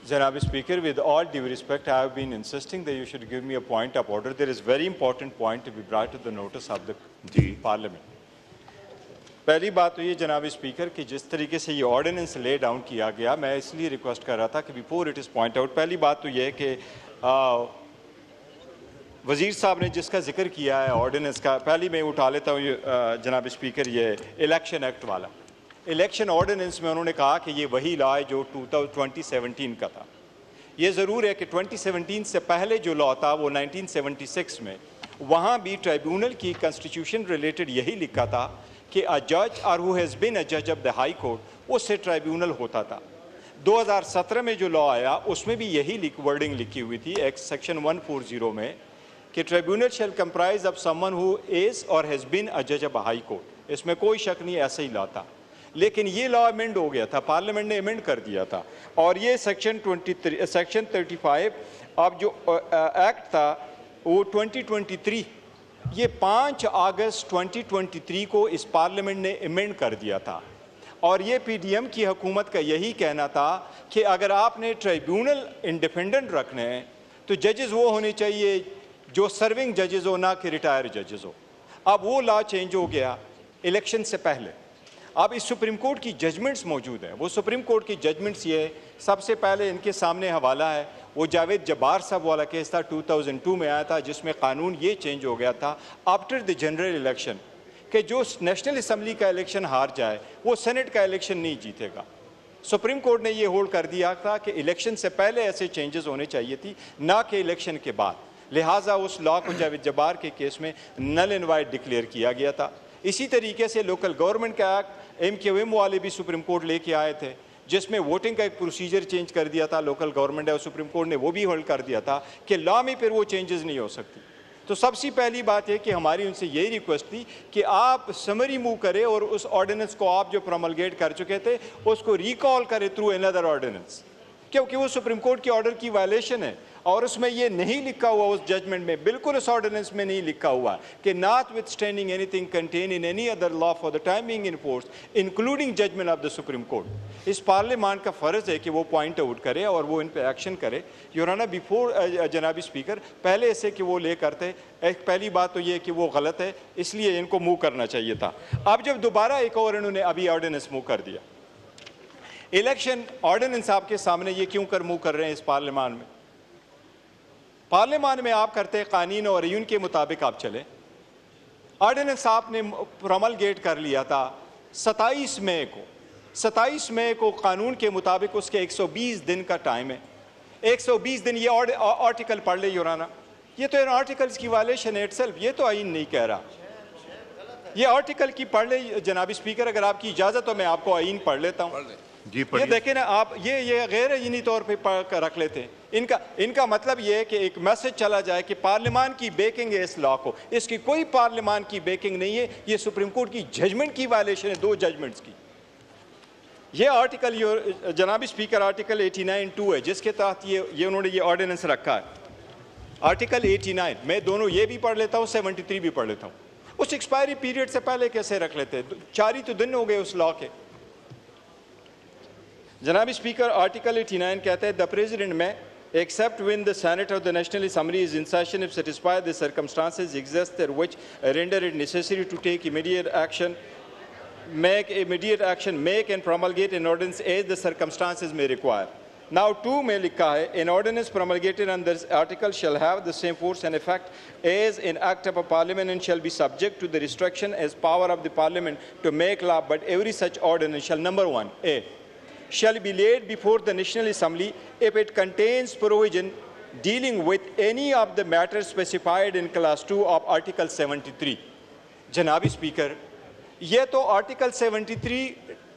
Janabi Speaker, with all due respect, I have been insisting that you should give me a point of order. There is very important point to be brought to the notice of the Parliament. पहली बात तो ये जनाब speaker कि जिस तरीके से ये ऑर्डिनेंस ले डाउन किया गया, मैं इसलिए रिक्वेस्ट कर रहा था कि before it is point out, पहली बात तो ये है कि वज़ीर साहब ने जिसका जिक्र किया है ऑर्डिनेंस का, पहली मैं उठा लेता हूँ जनाब स्पीकर, ये इलेक्शन एक्ट वाला इलेक्शन ऑर्डिनेंस में उन्होंने कहा कि ये वही लॉ है जो 2017 का था। ये ज़रूर है कि 2017 से पहले जो लॉ था वो 1976 में, वहाँ भी ट्राइब्यूनल की कॉन्स्टिट्यूशन रिलेटेड यही लिखा था कि अ जज और हु हैज़ बीन अ जज ऑफ द हाई कोर्ट, उससे ट्राइब्यूनल होता था। 2017 में जो लॉ आया उसमें भी यही वर्डिंग लिखी हुई थी एक्ट सेक्शन 140 में कि tribunal shall comprise of someone who is or has been a जज ऑफ अ हाई कोर्ट। इसमें कोई शक नहीं, ऐसा ही लॉ था। लेकिन ये लॉ अमेंड हो गया था, पार्लियामेंट ने अमेंड कर दिया था, और ये सेक्शन 35 अब जो एक्ट था वो 2023, ये 5 अगस्त 2023 को इस पार्लियामेंट ने अमेंड कर दिया था। और ये पीडीएम की हुकूमत का यही कहना था कि अगर आपने ट्राइब्यूनल इंडिपेंडेंट रखने हैं तो जजेस वो होने चाहिए जो सर्विंग जजेस हो, ना कि रिटायर जजेस हो। अब वो लॉ चेंज हो गया इलेक्शन से पहले। अब इस सुप्रीम कोर्ट की जजमेंट्स मौजूद हैं। वो सुप्रीम कोर्ट की जजमेंट्स ये सबसे पहले इनके सामने हवाला है, वो जावेद जब्बार साहब वाला केस था, 2002 में आया था, जिसमें कानून ये चेंज हो गया था आफ्टर द जनरल इलेक्शन कि जो नेशनल असम्बली का इलेक्शन हार जाए वो सेनेट का इलेक्शन नहीं जीतेगा। सुप्रीम कोर्ट ने ये होल्ड कर दिया था कि इलेक्शन से पहले ऐसे चेंजेस होने चाहिए थी, ना कि इलेक्शन के बाद। लिहाजा उस लॉ को जावेद जब्बार के केस में नल एंड वाइड डिक्लेयर किया गया था। इसी तरीके से लोकल गवर्नमेंट का एक्ट MQM वाले भी सुप्रीम कोर्ट लेके आए थे, जिसमें वोटिंग का एक प्रोसीजर चेंज कर दिया था लोकल गवर्नमेंट है, और सुप्रीम कोर्ट ने वो भी होल्ड कर दिया था कि लॉ में फिर वो चेंजेस नहीं हो सकती। तो सबसे पहली बात है कि हमारी उनसे यही रिक्वेस्ट थी कि आप समरी मूव करें और उस ऑर्डिनेंस को आप जो प्रोमलगेट कर चुके थे उसको रिकॉल करें थ्रू अनदर ऑर्डिनेंस, क्योंकि वो सुप्रीम कोर्ट के ऑर्डर की वायलेशन है। और उसमें ये नहीं लिखा हुआ, उस जजमेंट में बिल्कुल उस ऑर्डिनेंस में नहीं लिखा हुआ कि notwithstanding anything contain in any other law for the time being in force including judgment of the supreme court. इस पार्लियामेंट का फ़र्ज़ है कि वो पॉइंट आउट करे और वो इन पर एक्शन करे। योर ऑनर, बिफोर जनाबी स्पीकर, पहले ऐसे कि वो ले करते, एक पहली बात तो ये कि वो गलत है, इसलिए इनको मूव करना चाहिए था। अब जब दोबारा एक और इन्होंने अभी ऑर्डिनेंस मूव कर दिया, इलेक्शन ऑर्डिनेंस आपके सामने, ये क्यों मूव कर रहे हैं इस पार्लियामेंट में? पार्लियामेंट में आप करते कानून और यून के मुताबिक आप चले। ऑर्डिनेंस आपने प्रोमलगेट कर लिया था 27 मई को कानून के मुताबिक उसके 120 दिन का टाइम है। 120 दिन, ये आर्टिकल पढ़ ले योर ऑनर, ये तो इन आर्टिकल्स की वायलेशन है इटसेल्फ, ये तो आइन नहीं कह रहा। ये आर्टिकल की पढ़ ले जनाबी स्पीकर, अगर आपकी इजाज़त हो मैं आपको आइन पढ़ लेता हूँ। ये देखें ना आप, ये गैर यकीनी तौर पे रख लेते हैं। इनका मतलब ये है कि एक मैसेज चला जाए कि पार्लियामान की बेकिंग है इस लॉ को। इसकी कोई पार्लियामान की बेकिंग नहीं है, ये सुप्रीम कोर्ट की जजमेंट की वायलेशन है, 2 जजमेंट्स की। ये आर्टिकल जनाबी स्पीकर आर्टिकल 89(2) है, जिसके तहत ये उन्होंने ये ऑर्डिनेंस रखा है। आर्टिकल 89, मैं दोनों ये भी पढ़ लेता हूँ, 73 भी पढ़ लेता हूँ। उस एक्सपायरी पीरियड से पहले कैसे रख लेते हैं? 4 ही तो दिन हो गए उस लॉ के। जनाब स्पीकर आर्टिकल 89 कहता है द प्रेसिडेंट में except when the Senate of the National Assembly is in session if satisfied the circumstances exist there which render it necessary to take immediate action, make and promulgate an ordinance as the circumstances may require. Now 2 में लिखा है an ordinance promulgated under this article shall have the same force and effect as an act of a parliament and shall be subject to the restriction as power of the parliament to make law, but every such ordinance shall, number 1, A, shall be laid before the National Assembly if it contains provision dealing with any of the matters specified in class 2 of Article 73. जनाबी speaker, ये तो article 73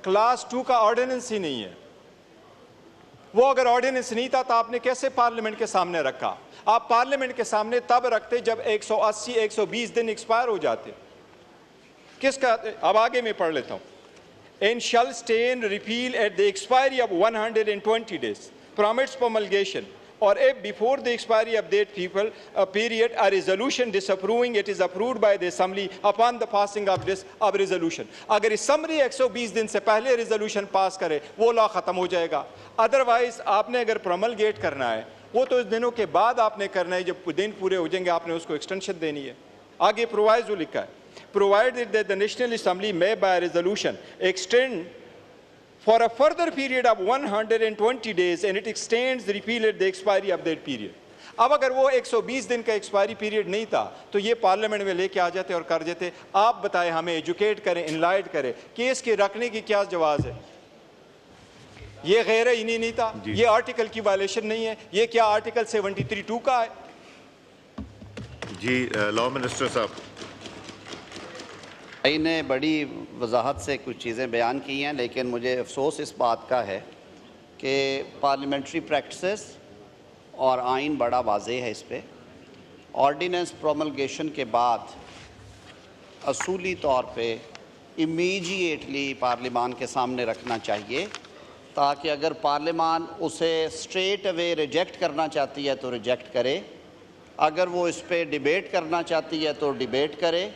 class 2 का ordinance ही नहीं है। वो अगर ordinance नहीं था तो आपने कैसे पार्लियामेंट के सामने रखा? आप पार्लियामेंट के सामने तब रखते जब 180-120 दिन एक्सपायर हो जाते। किसका? अब आगे मैं पढ़ लेता हूँ। And shall stay and repeal at the expiry of 120 days from its promulgation, or if before the expiry of that period a resolution disapproving it is approved by the assembly upon the passing of this resolution. اگر assembly 120 دن سے پہلے resolution pass کرے وہ لا ختم ہو جائے گا. Otherwise آپ نے اگر پروملگیٹ کرنا ہے وہ تو اس دنوں کے بعد آپ نے کرنا ہے, جب دن پورے ہو جائیں گے آپ نے اس کو ایکسٹینشن دینی ہے. آگے پرووائزو لکھا ہے, provided that the National Assembly may by resolution extend for a further period of 120 days and it extends repeated the expiry of that period. اب اگر وہ 120 دن کا ایکسپائری پیریڈ نہیں تھا تو یہ پارلیمنٹ میں لے کے آ جاتے اور کر دیتے. آپ بتائیں, ہمیں ایجوکیٹ کریں, انلائٹ کریں کہ اس کے رکھنے کی کیا جواز ہے. یہ غیر آئینی نہیں تھا, یہ آرٹیکل کی وائلیشن نہیں ہے, یہ کیا آرٹیکل 73(2) کا ہے. جی لا منسٹر صاحب. نے بڑی وضاحت سے کچھ چیزیں بیان کی ہیں, لیکن مجھے افسوس اس بات کا ہے کہ پارلیمنٹری پریکٹسز اور آئین بڑا واضح ہے اس پہ. آرڈیننس پروملگیشن کے بعد اصولی طور پہ امیجیٹلی پارلیمان کے سامنے رکھنا چاہیے, تاکہ اگر پارلیمان اسے اسٹریٹ اوے ریجیکٹ کرنا چاہتی ہے تو ریجیکٹ کرے, اگر وہ اس پہ ڈیبیٹ کرنا چاہتی ہے تو ڈیبیٹ کرے,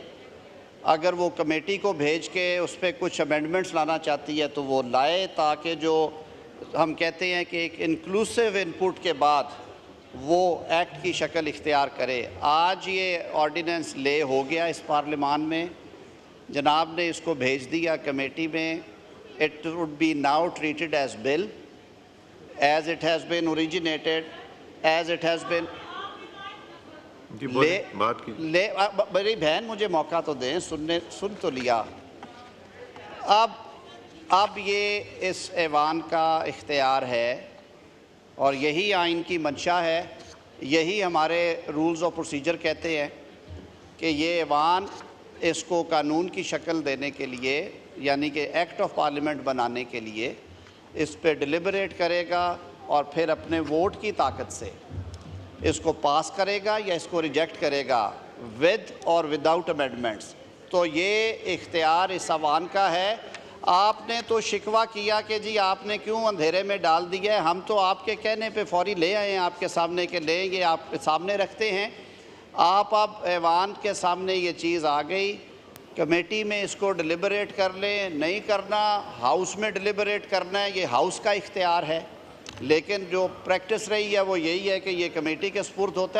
اگر وہ کمیٹی کو بھیج کے اس پہ کچھ امینڈمنٹس لانا چاہتی ہے تو وہ لائے, تاکہ جو ہم کہتے ہیں کہ ایک انکلوسیو انپٹ کے بعد وہ ایکٹ کی شکل اختیار کرے. آج یہ آرڈیننس لے ہو گیا اس پارلیمان میں, جناب نے اس کو بھیج دیا کمیٹی میں. It would be now treated as bill, as it has been originated, as it has been. میری بہن مجھے موقع تو دیں, سن تو لیا. اب یہ اس ایوان کا اختیار ہے اور یہی آئین کی منشا ہے, یہی ہمارے رولز آف پروسیجر کہتے ہیں کہ یہ ایوان اس کو قانون کی شکل دینے کے لیے, یعنی کہ ایکٹ آف پارلیمنٹ بنانے کے لیے اس پہ ڈیلیبریٹ کرے گا اور پھر اپنے ووٹ کی طاقت سے اس کو پاس کرے گا یا اس کو ریجیکٹ کرے گا ود اور وداؤٹ امینڈمنٹس. تو یہ اختیار اس ایوان کا ہے. آپ نے تو شکوہ کیا کہ جی آپ نے کیوں اندھیرے میں ڈال دیا ہے, ہم تو آپ کے کہنے پہ فوری لے آئے ہیں آپ کے سامنے کہ لیں گے, آپ کے سامنے رکھتے ہیں. آپ اب ایوان کے سامنے یہ چیز آ گئی, کمیٹی میں اس کو ڈیلیبریٹ کر لیں, نہیں کرنا ہاؤس میں ڈیلیبریٹ کرنا ہے, یہ ہاؤس کا اختیار ہے. لیکن جو پریکٹس رہی ہے وہ یہی ہے کہ یہ کمیٹی کے سپرد ہوتا ہے.